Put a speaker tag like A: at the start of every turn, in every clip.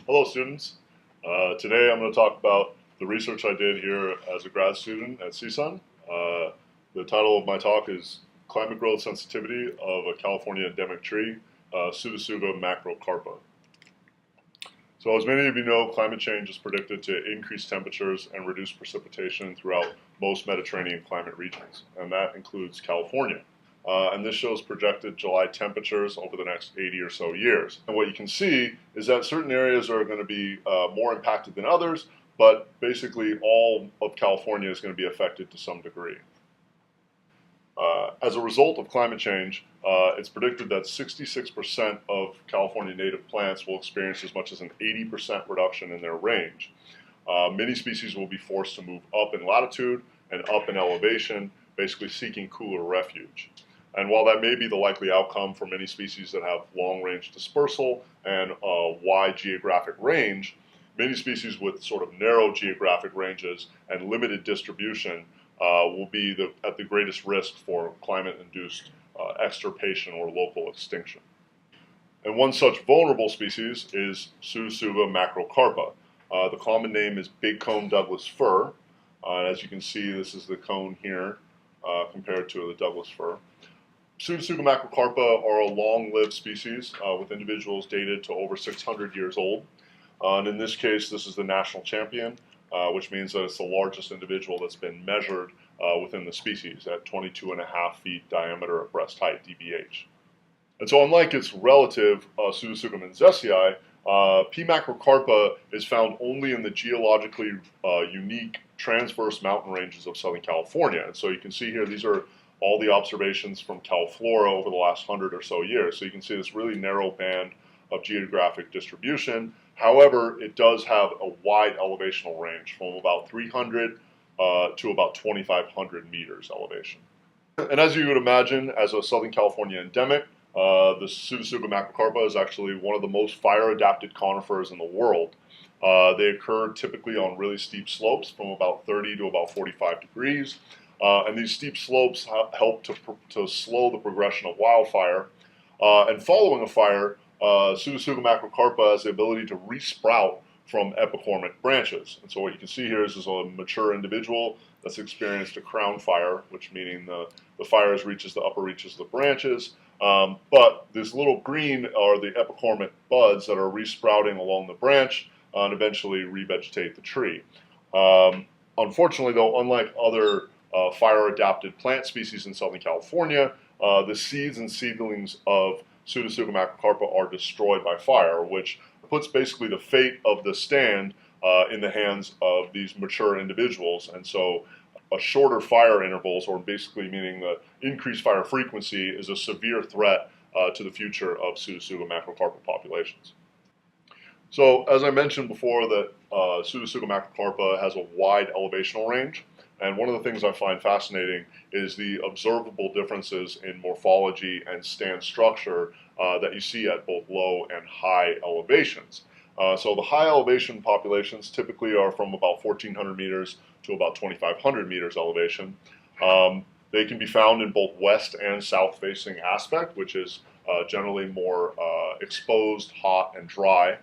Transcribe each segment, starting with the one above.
A: Hello students. Today I'm going to talk about the research I did here as a grad student at CSUN. The title of my talk is Climate Growth Sensitivity of a California Endemic Tree, Pseudotsuga macrocarpa. So as many of you know, climate change is predicted to increase temperatures and reduce precipitation throughout most Mediterranean climate regions, and that includes California. And this shows projected July temperatures over the next 80 or so years. And what you can see is that certain areas are going to be more impacted than others, but basically all of California is going to be affected to some degree. As a result of climate change, it's predicted that 66% of California native plants will experience as much as an 80% reduction in their range. Many species will be forced to move up in latitude and up in elevation, basically seeking cooler refuge. And while that may be the likely outcome for many species that have long-range dispersal and a wide geographic range, many species with sort of narrow geographic ranges and limited distribution will be at the greatest risk for climate-induced extirpation or local extinction. And one such vulnerable species is Pseudotsuga macrocarpa. The common name is Bigcone Douglas Fir. As you can see, this is the cone here compared to the Douglas fir. Pseudotsuga macrocarpa are a long-lived species with individuals dated to over 600 years old. And in this case, this is the national champion, which means that it's the largest individual that's been measured within the species at 22.5 feet diameter at breast height, DBH. And so unlike its relative, Pseudotsuga manzesii, P. macrocarpa is found only in the geologically unique Transverse Mountain Ranges of Southern California. And so you can see here, these are all the observations from CalFlora over the last 100 or so years. So you can see this really narrow band of geographic distribution. However, it does have a wide elevational range from about 300 to about 2,500 meters elevation. And as you would imagine, as a Southern California endemic, the Pseudotsuga macrocarpa is actually one of the most fire-adapted conifers in the world. They occur typically on really steep slopes from about 30 to about 45 degrees. And these steep slopes help to slow the progression of wildfire. And following a fire, Pseudotsuga macrocarpa has the ability to resprout from epicormic branches. And so what you can see here is a mature individual that's experienced a crown fire, which meaning the fire reaches the upper reaches of the branches. But this little green are the epicormic buds that are resprouting along the branch and eventually revegetate the tree. Unfortunately, though, unlike other fire-adapted plant species in Southern California, the seeds and seedlings of Pseudotsuga macrocarpa are destroyed by fire, which puts basically the fate of the stand in the hands of these mature individuals. And so a shorter fire intervals, or basically meaning the increased fire frequency, is a severe threat to the future of Pseudotsuga macrocarpa populations. So as I mentioned before, that Pseudotsuga macrocarpa has a wide elevational range. And one of the things I find fascinating is the observable differences in morphology and stand structure that you see at both low and high elevations. So the high elevation populations typically are from about 1,400 meters to about 2,500 meters elevation. They can be found in both west and south facing aspect, which is generally more exposed, hot, and dry.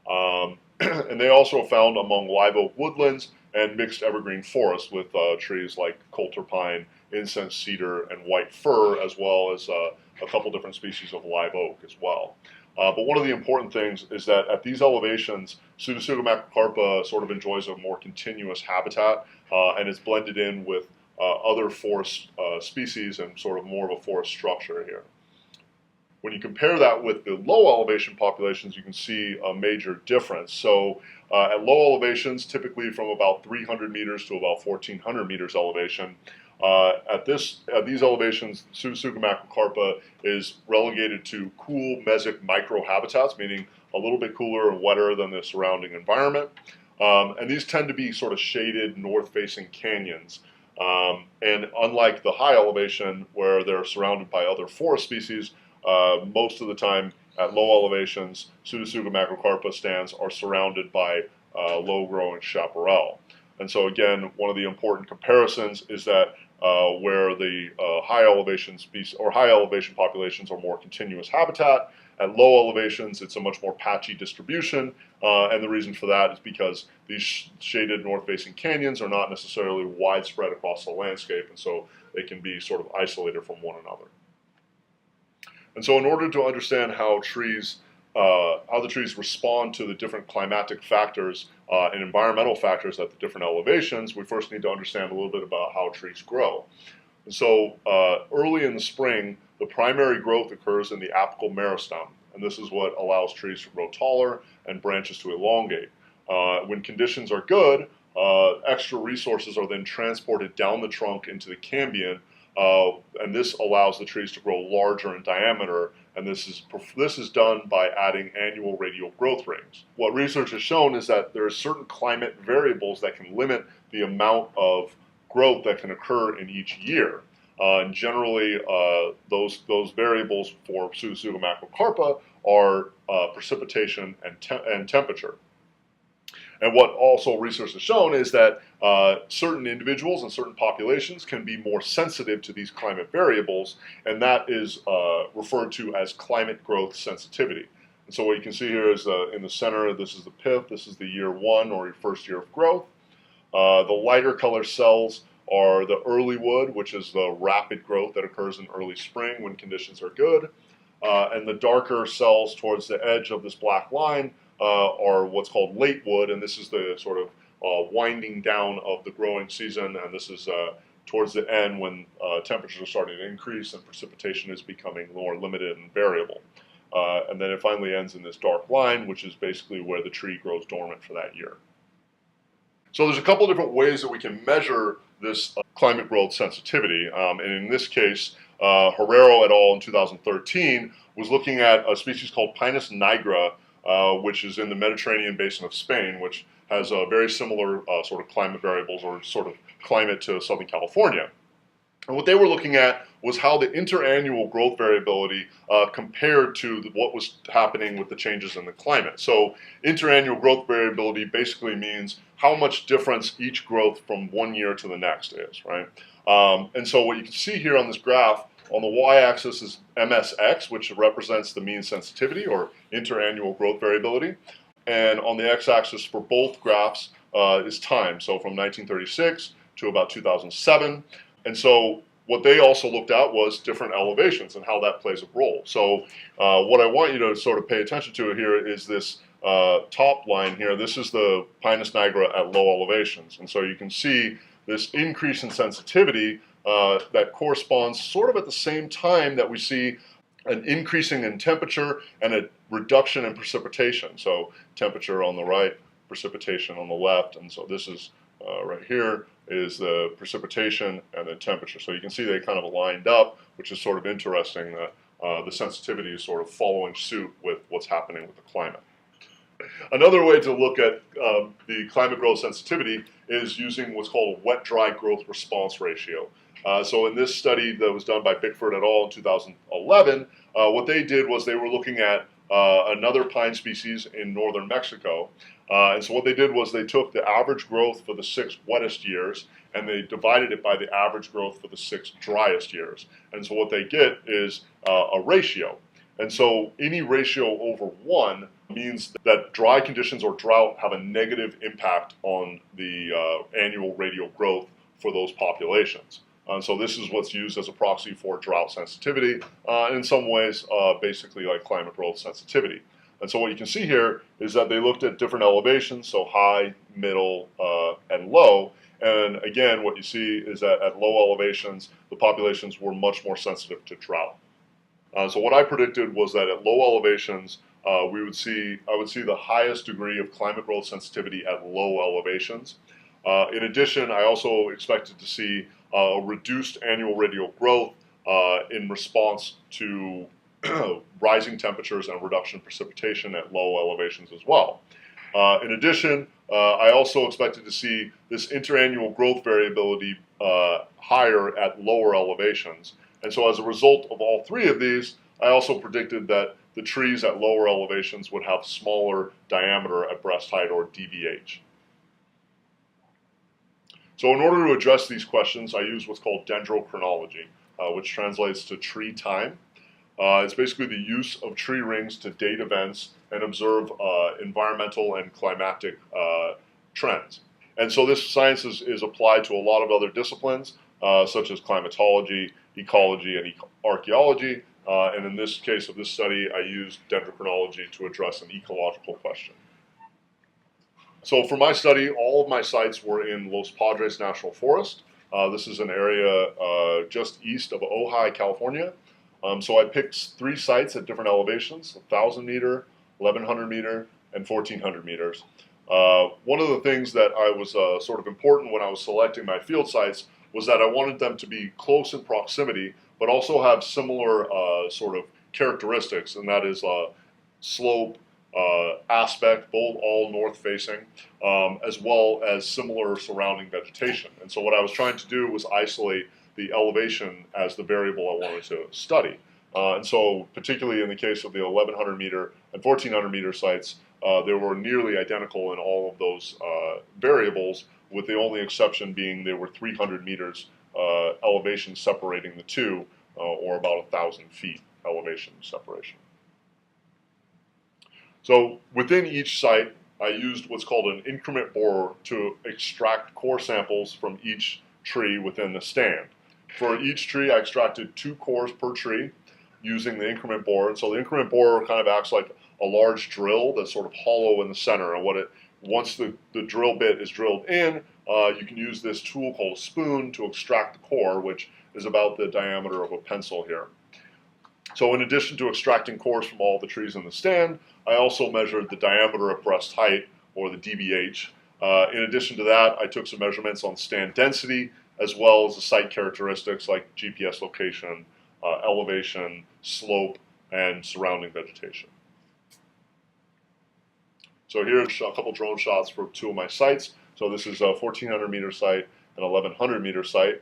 A: And they also are found among live oak woodlands and mixed evergreen forests with trees like coulter pine, incense cedar, and white fir, as well as a couple different species of live oak as well. But one of the important things is that at these elevations, Pseudotsuga macrocarpa sort of enjoys a more continuous habitat and is blended in with other forest species and sort of more of a forest structure here. When you compare that with the low elevation populations, you can see a major difference. So at low elevations, typically from about 300 meters to about 1,400 meters elevation, at these elevations, Pseudotsuga macrocarpa is relegated to cool mesic microhabitats, meaning a little bit cooler and wetter than the surrounding environment. And these tend to be sort of shaded north-facing canyons. And unlike the high elevation where they're surrounded by other forest species, most of the time at low elevations, Pseudotsuga macrocarpa stands are surrounded by low-growing chaparral. And so again, one of the important comparisons is that where the high elevation species or high elevation populations are more continuous habitat. At low elevations, it's a much more patchy distribution, and the reason for that is because these shaded north-facing canyons are not necessarily widespread across the landscape, and so they can be sort of isolated from one another. And so in order to understand how the trees respond to the different climatic factors and environmental factors at the different elevations, we first need to understand a little bit about how trees grow. And so early in the spring, the primary growth occurs in the apical merostem, and this is what allows trees to grow taller and branches to elongate. When conditions are good, extra resources are then transported down the trunk into the cambium, and this allows the trees to grow larger in diameter, and this is done by adding annual radial growth rings. What research has shown is that there are certain climate variables that can limit the amount of growth that can occur in each year. And generally, those variables for Pseudotsuga macrocarpa are precipitation and temperature. And what also research has shown is that certain individuals and certain populations can be more sensitive to these climate variables, and that is referred to as climate growth sensitivity. And so what you can see here is in the center, this is the pith, this is the year 1 or your first year of growth. The lighter color cells are the early wood, which is the rapid growth that occurs in early spring when conditions are good. And the darker cells towards the edge of this black line are what's called late wood, and this is the sort of winding down of the growing season, and this is towards the end when temperatures are starting to increase and precipitation is becoming more limited and variable. And then it finally ends in this dark line, which is basically where the tree grows dormant for that year. So there's a couple of different ways that we can measure this climate growth sensitivity, and in this case, Herrero et al. In 2013 was looking at a species called Pinus nigra, which is in the Mediterranean basin of Spain, which has very similar sort of climate variables or sort of climate to Southern California. And what they were looking at was how the interannual growth variability compared to what was happening with the changes in the climate. So interannual growth variability basically means how much difference each growth from one year to the next is, right? And so what you can see here on this graph, on the y-axis is MSX, which represents the mean sensitivity or interannual growth variability. And on the x-axis for both graphs is time, so from 1936 to about 2007. And so what they also looked at was different elevations and how that plays a role. So what I want you to sort of pay attention to here is this top line here. This is the Pinus nigra at low elevations. And so you can see this increase in sensitivity that corresponds sort of at the same time that we see an increasing in temperature and a reduction in precipitation. So temperature on the right, precipitation on the left, and so this is right here is the precipitation and the temperature. So you can see they kind of lined up, which is sort of interesting that the sensitivity is sort of following suit with what's happening with the climate. Another way to look at the climate growth sensitivity is using what's called a wet-dry growth response ratio. So in this study that was done by Bigcone et al. In 2011, what they did was they were looking at another pine species in northern Mexico. And so what they did was they took the average growth for the 6 wettest years and they divided it by the average growth for the 6 driest years. And so what they get is a ratio. And so any ratio over 1 means that dry conditions or drought have a negative impact on the annual radial growth for those populations. So this is what's used as a proxy for drought sensitivity, in some ways basically like climate growth sensitivity. And so what you can see here is that they looked at different elevations, so high, middle, and low. And again, what you see is that at low elevations, the populations were much more sensitive to drought. So what I predicted was that at low elevations, I would see the highest degree of climate growth sensitivity at low elevations. In addition, I also expected to see a reduced annual radial growth in response to rising temperatures and reduction in precipitation at low elevations as well. In addition, I also expected to see this interannual growth variability higher at lower elevations. And so as a result of all 3 of these, I also predicted that the trees at lower elevations would have smaller diameter at breast height, or DBH. So in order to address these questions, I use what's called dendrochronology, which translates to tree time. It's basically the use of tree rings to date events and observe environmental and climatic trends. And so this science is applied to a lot of other disciplines, such as climatology, ecology, and archaeology. And in this case of this study, I used dendrochronology to address an ecological question. So for my study, all of my sites were in Los Padres National Forest. This is an area just east of Ojai, California. So I picked 3 sites at different elevations, 1,000 meter, 1,100 meter, and 1,400 meters. One of the things that I was sort of important when I was selecting my field sites was that I wanted them to be close in proximity, but also have similar sort of characteristics, and that is slope, aspect, both all north facing, as well as similar surrounding vegetation. And so what I was trying to do was isolate the elevation as the variable I wanted to study. And so particularly in the case of the 1,100 meter and 1,400 meter sites, they were nearly identical in all of those variables, with the only exception being they were 300 meters elevation separating the two, or about 1,000 feet elevation separation. So within each site, I used what's called an increment borer to extract core samples from each tree within the stand. For each tree, I extracted 2 cores per tree using the increment borer. And so the increment borer kind of acts like a large drill that's sort of hollow in the center. And once the drill bit is drilled in, you can use this tool called a spoon to extract the core, which is about the diameter of a pencil here. So in addition to extracting cores from all the trees in the stand, I also measured the diameter of breast height, or the DBH. In addition to that, I took some measurements on stand density, as well as the site characteristics like GPS location, elevation, slope, and surrounding vegetation. So here's a couple drone shots for 2 of my sites. So this is a 1,400 meter site and 1,100 meter site.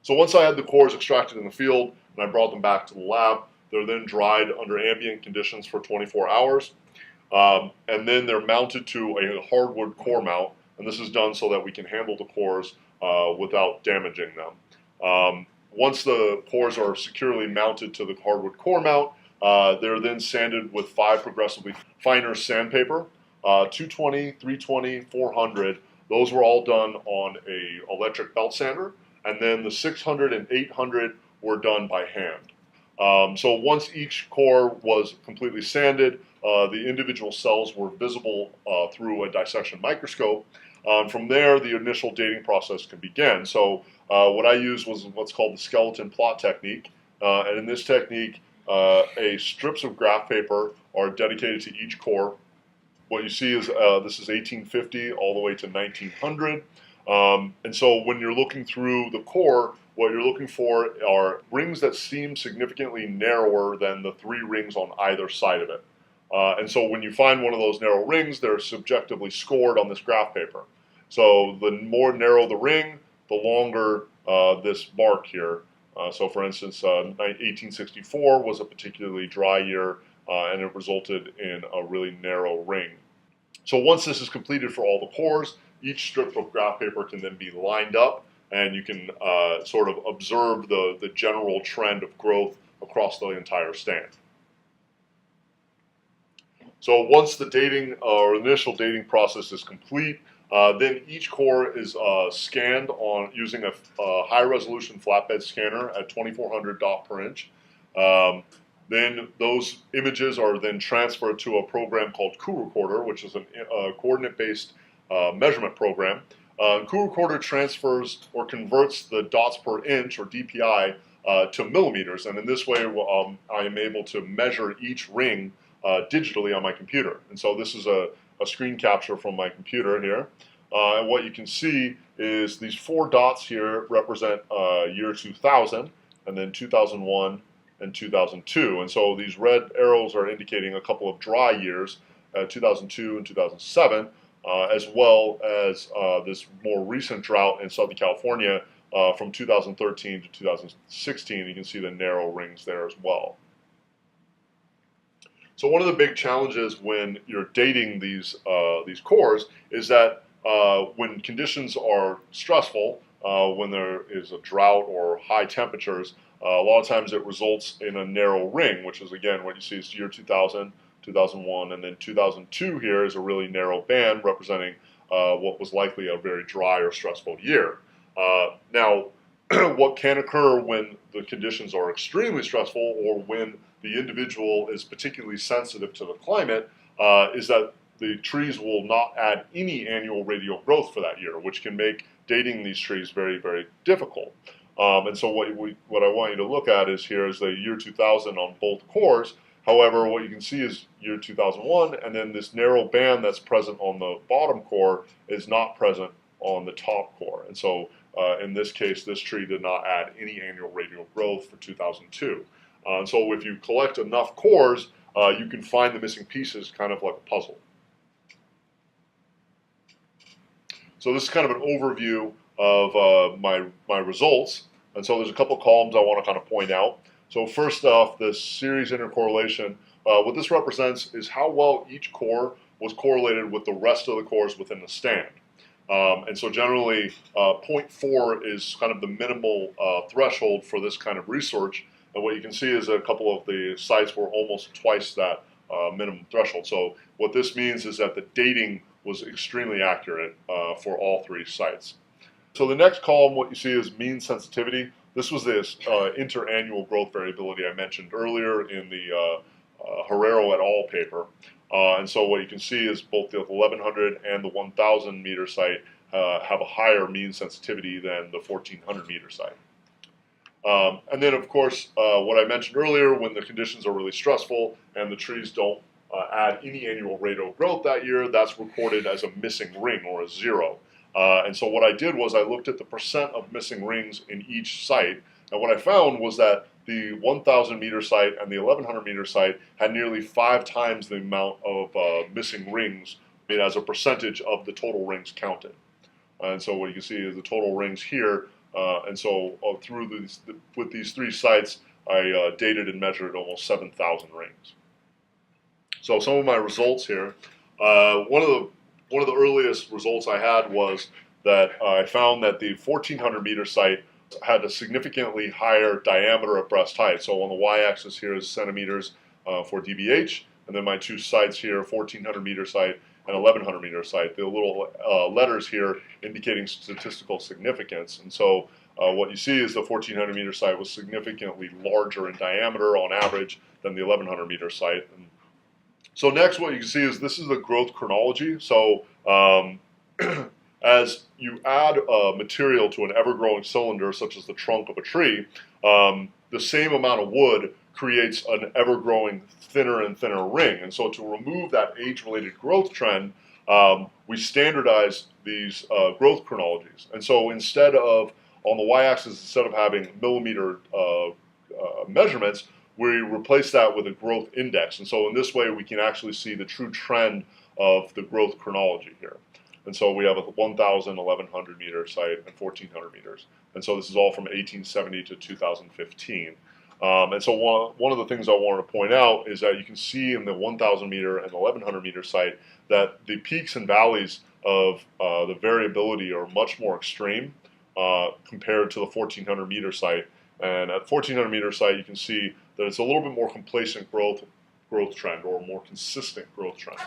A: So once I had the cores extracted in the field and I brought them back to the lab, they're then dried under ambient conditions for 24 hours. And then they're mounted to a hardwood core mount. And this is done so that we can handle the cores without damaging them. Once the cores are securely mounted to the hardwood core mount, they're then sanded with 5 progressively finer sandpaper, 220, 320, 400. Those were all done on an electric belt sander. And then the 600 and 800 were done by hand. So once each core was completely sanded, the individual cells were visible through a dissection microscope. From there, the initial dating process can begin. So what I used was what's called the skeleton plot technique. And in this technique, strips of graph paper are dedicated to each core. What you see is this is 1850 all the way to 1900. And so when you're looking through the core, what you're looking for are rings that seem significantly narrower than the 3 rings on either side of it. And so when you find one of those narrow rings, they're subjectively scored on this graph paper. So the more narrow the ring, the longer this mark here. So for instance, 1864 was a particularly dry year, and it resulted in a really narrow ring. So once this is completed for all the cores, each strip of graph paper can then be lined up, and you can sort of observe the general trend of growth across the entire stand. So once the dating or initial dating process is complete, then each core is scanned using a high-resolution flatbed scanner at 2400 dot per inch. Then those images are then transferred to a program called CuRecorder, which is a coordinate-based measurement program. CuRecorder transfers or converts the dots per inch, or DPI, to millimeters, and in this way I am able to measure each ring digitally on my computer. And so this is a screen capture from my computer here. And what you can see is these 4 dots here represent year 2000, and then 2001, and 2002. And so these red arrows are indicating a couple of dry years, 2002 and 2007, as well as this more recent drought in Southern California from 2013 to 2016. You can see the narrow rings there as well. So one of the big challenges when you're dating these cores is that when conditions are stressful, when there is a drought or high temperatures, a lot of times it results in a narrow ring, which is again what you see is year 2000, 2001, and then 2002 here is a really narrow band representing what was likely a very dry or stressful year. Now, what can occur when the conditions are extremely stressful or when the individual is particularly sensitive to the climate is that the trees will not add any annual radial growth for that year, which can make dating these trees very, very difficult. And so what I want you to look at is here is the year 2000 on both cores. However, what you can see is year 2001, and then this narrow band that's present on the bottom core is not present on the top core. And so in this case, this tree did not add any annual radial growth for 2002. And so if you collect enough cores, you can find the missing pieces kind of like a puzzle. So this is kind of an overview of my results. And so there's a couple columns I want to kind of point out. So first off, the series intercorrelation, what this represents is how well each core was correlated with the rest of the cores within the stand. And so generally, 0.4 is kind of the minimal threshold for this kind of research. And what you can see is a couple of the sites were almost twice that minimum threshold. So what this means is that the dating was extremely accurate for all three sites. So the next column, what you see is mean sensitivity. This was this interannual growth variability I mentioned earlier in the Herrero et al. Paper. And so what you can see is both the 1100 and the 1000 meter site have a higher mean sensitivity than the 1400 meter site. And then, of course, what I mentioned earlier, when the conditions are really stressful and the trees don't add any annual radial growth that year, that's recorded as a missing ring or a 0. And so what I did was I looked at the percent of missing rings in each site, and what I found was that the 1,000 meter site and the 1,100 meter site had nearly 5 times the amount of missing rings as a percentage of the total rings counted. And so what you can see is the total rings here, and so with these three sites, I dated and measured almost 7,000 rings. So some of my results here, one of the earliest results I had was that I found that the 1,400 meter site had a significantly higher diameter at breast height. So on the y-axis here is centimeters for dBH, and then my two sites here, 1,400 meter site and 1,100 meter site, the little letters here indicating statistical significance. And so what you see is the 1,400 meter site was significantly larger in diameter on average than the 1,100 meter site. And so next what you can see is this is the growth chronology. So as you add material to an ever-growing cylinder, such as the trunk of a tree, the same amount of wood creates an ever-growing thinner and thinner ring. And so to remove that age-related growth trend, we standardize these growth chronologies. And so instead of, on the y-axis, instead of having millimeter measurements, we replace that with a growth index. And so in this way, we can actually see the true trend of the growth chronology here. And so we have a 1,000, 1,100 meter site and 1,400 meters. And so this is all from 1870 to 2015. And so one of the things I wanted to point out is that you can see in the 1,000 meter and 1,100 meter site that the peaks and valleys of the variability are much more extreme compared to the 1,400 meter site. And at 1,400 meter site, you can see that it's a little bit more complacent growth trend or a more consistent growth trend.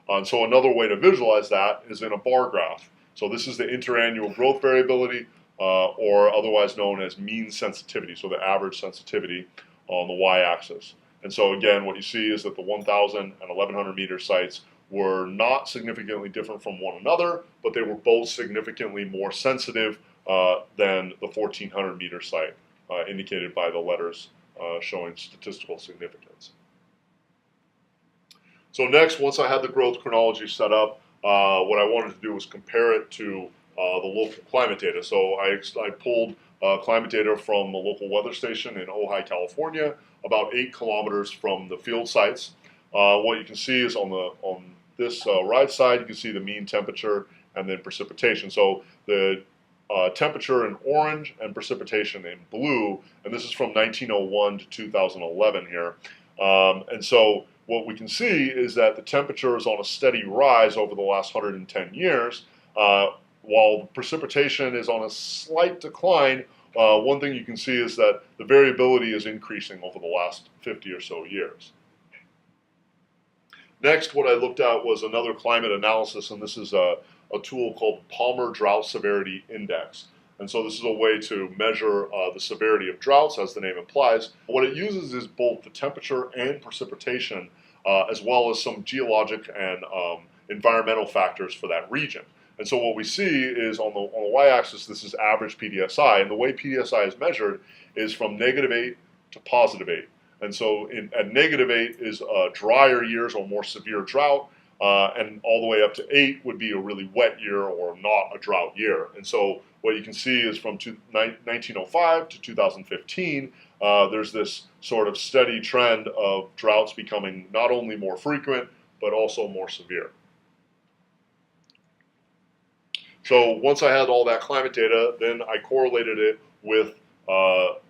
A: And so another way to visualize that is in a bar graph. So this is the interannual growth variability, or otherwise known as mean sensitivity, so the average sensitivity on the y-axis. And so again, what you see is that the 1,000 and 1,100 meter sites were not significantly different from one another, but they were both significantly more sensitive than the 1,400 meter site, indicated by the letters showing statistical significance. So next, once I had the growth chronology set up, what I wanted to do was compare it to the local climate data. So I pulled climate data from the local weather station in Ojai, California, about 8 kilometers from the field sites. What you can see is on this right side, you can see the mean temperature and then precipitation. So the temperature in orange and precipitation in blue, and this is from 1901 to 2011 here. And so what we can see is that the temperature is on a steady rise over the last 110 years, while precipitation is on a slight decline, one thing you can see is that the variability is increasing over the last 50 or so years. Next, what I looked at was another climate analysis, and this is a tool called Palmer Drought Severity Index. And so this is a way to measure the severity of droughts, as the name implies. What it uses is both the temperature and precipitation, as well as some geologic and environmental factors for that region. And so what we see is on the y-axis, this is average PDSI, and the way PDSI is measured is from -8 to +8. And so at -8 is drier years or more severe drought, and all the way up to 8 would be a really wet year or not a drought year. And so what you can see is from 1905 to 2015, there's this sort of steady trend of droughts becoming not only more frequent, but also more severe. So once I had all that climate data, then I correlated it with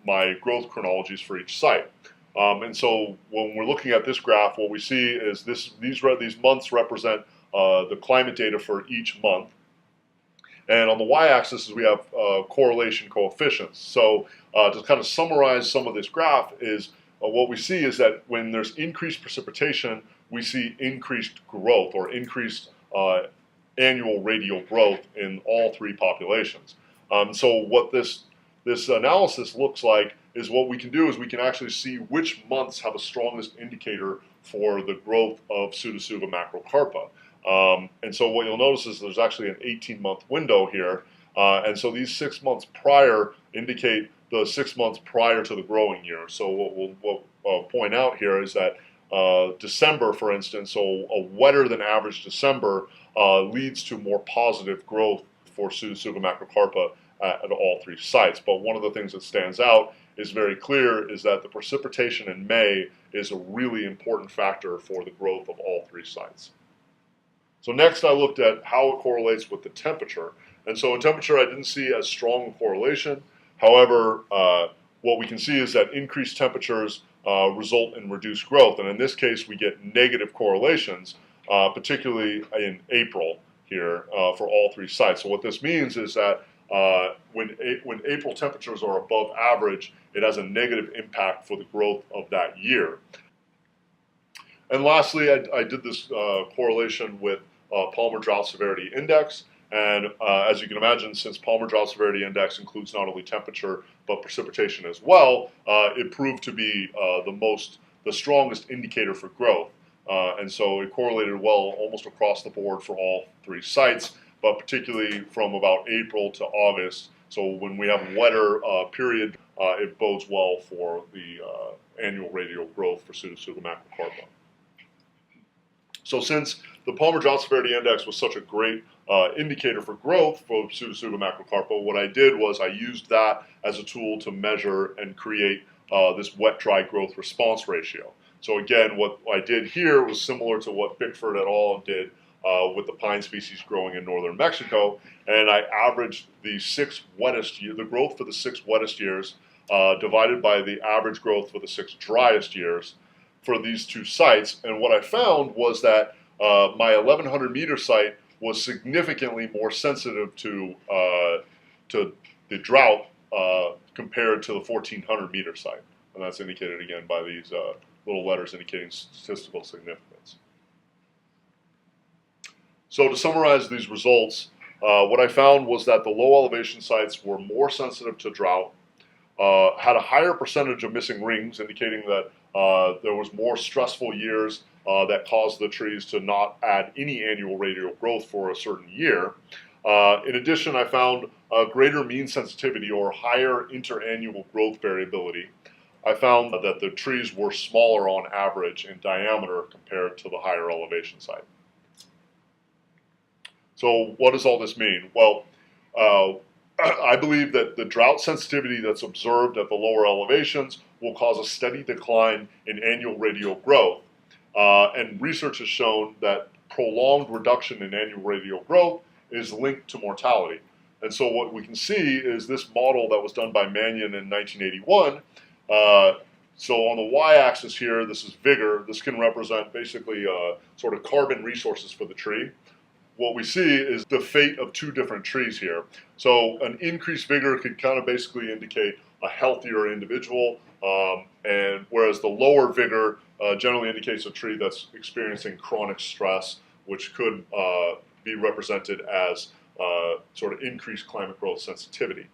A: my growth chronologies for each site. And so when we're looking at this graph, what we see is these months represent the climate data for each month. And on the y-axis, we have correlation coefficients. So to kind of summarize some of this graph is what we see is that when there's increased precipitation, we see increased growth or increased annual radial growth in all three populations. So what this analysis looks like is what we can do is we can actually see which months have a strongest indicator for the growth of Pseudotsuga macrocarpa. And so what you'll notice is there's actually an 18-month window here. And so these 6 months prior indicate the 6 months prior to the growing year. So what we'll point out here is that December, for instance, so a wetter than average December leads to more positive growth for Pseudotsuga macrocarpa at all three sites. But one of the things that stands out is very clear is that the precipitation in May is a really important factor for the growth of all three sites. So next I looked at how it correlates with the temperature. And so in temperature I didn't see as strong a correlation. However, what we can see is that increased temperatures result in reduced growth. And in this case we get negative correlations, particularly in April here for all three sites. So what this means is that when April temperatures are above average, it has a negative impact for the growth of that year. And lastly, I did this correlation with Palmer Drought Severity Index. And as you can imagine, since Palmer Drought Severity Index includes not only temperature but precipitation as well, it proved to be the strongest indicator for growth. And so it correlated well almost across the board for all three sites, but particularly from about April to August. So when we have a wetter period, it bodes well for the annual radial growth for Pseudotsuga macrocarpa. So since the Palmer Drought Severity Index was such a great indicator for growth for Pseudotsuga macrocarpa, what I did was I used that as a tool to measure and create this wet-dry growth response ratio. So again, what I did here was similar to what Bickford et al. Did with the pine species growing in northern Mexico, and I averaged the growth for the 6 wettest years divided by the average growth for the 6 driest years for these two sites. And what I found was that my 1100 meter site was significantly more sensitive to the drought compared to the 1400 meter site, and that's indicated again by these little letters indicating statistical significance. So to summarize these results, what I found was that the low elevation sites were more sensitive to drought, had a higher percentage of missing rings, indicating that there was more stressful years that caused the trees to not add any annual radial growth for a certain year. In addition, I found a greater mean sensitivity or higher interannual growth variability. I found that the trees were smaller on average in diameter compared to the higher elevation site. So what does all this mean? Well, I believe that the drought sensitivity that's observed at the lower elevations will cause a steady decline in annual radial growth. And research has shown that prolonged reduction in annual radial growth is linked to mortality. And so what we can see is this model that was done by Mannion in 1981. So on the y-axis here, this is vigor. This can represent basically sort of carbon resources for the tree. what we see is the fate of two different trees here. So an increased vigor could kind of basically indicate a healthier individual, and whereas the lower vigor generally indicates a tree that's experiencing chronic stress, which could be represented as sort of increased climate growth sensitivity.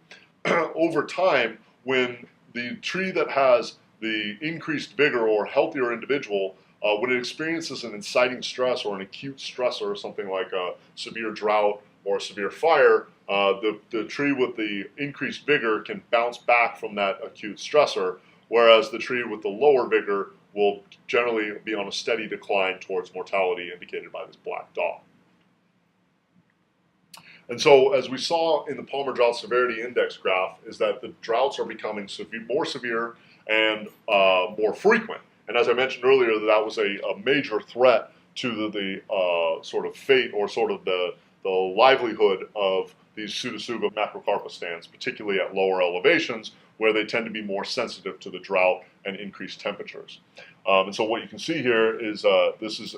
A: Over time, when the tree that has the increased vigor or healthier individual, when it experiences an inciting stress or an acute stressor, something like a severe drought or a severe fire, the tree with the increased vigor can bounce back from that acute stressor, whereas the tree with the lower vigor will generally be on a steady decline towards mortality, indicated by this black dot. And so, as we saw in the Palmer Drought Severity Index graph, is that the droughts are becoming more severe and more frequent. And as I mentioned earlier, that was a major threat to the sort of fate or sort of the livelihood of these Pseudotsuga macrocarpa stands, particularly at lower elevations, where they tend to be more sensitive to the drought and increased temperatures. And so what you can see here is this is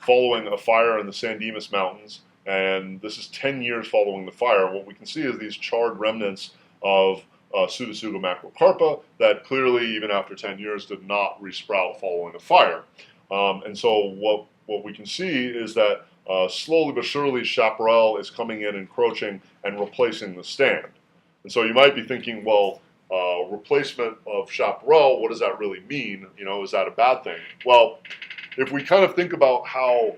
A: following a fire in the San Dimas Mountains, and this is 10 years following the fire. And what we can see is these charred remnants of Pseudotsuga macrocarpa that clearly, even after 10 years, did not resprout following the fire. And so what we can see is that slowly but surely chaparral is coming in, encroaching, and replacing the stand. And so you might be thinking, well, replacement of chaparral, what does that really mean? You know, is that a bad thing? Well, if we kind of think about how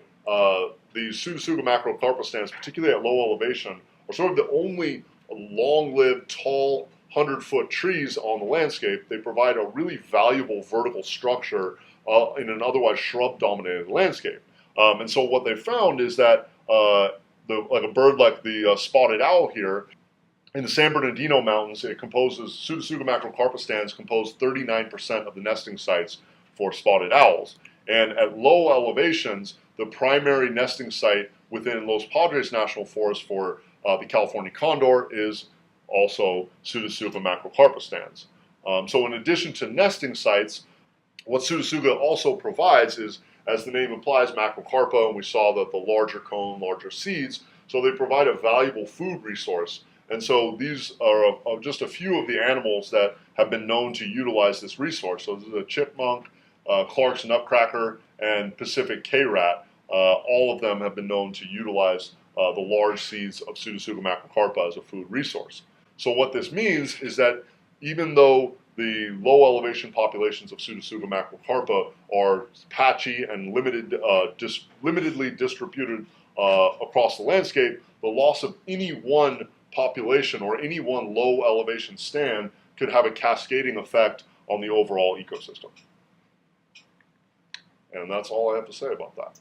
A: these Pseudotsuga macrocarpa stands, particularly at low elevation, are sort of the only long-lived, tall, 100-foot trees on the landscape. They provide a really valuable vertical structure in an otherwise shrub-dominated landscape. And so what they found is that like a bird like the spotted owl here, in the San Bernardino Mountains, Pseudotsuga macrocarpa stands compose 39% of the nesting sites for spotted owls. And at low elevations, the primary nesting site within Los Padres National Forest for the California condor is also Pseudotsuga macrocarpa stands. So in addition to nesting sites, what Pseudotsuga also provides is, as the name implies, macrocarpa, and we saw that the larger cone, larger seeds, so they provide a valuable food resource. And so these are just a few of the animals that have been known to utilize this resource. So this is a chipmunk, Clark's nutcracker, and Pacific K-rat. All of them have been known to utilize the large seeds of Pseudotsuga macrocarpa as a food resource. So what this means is that even though the low elevation populations of Pseudotsuga macrocarpa are patchy and limitedly distributed across the landscape, the loss of any one population or any one low elevation stand could have a cascading effect on the overall ecosystem. And that's all I have to say about that.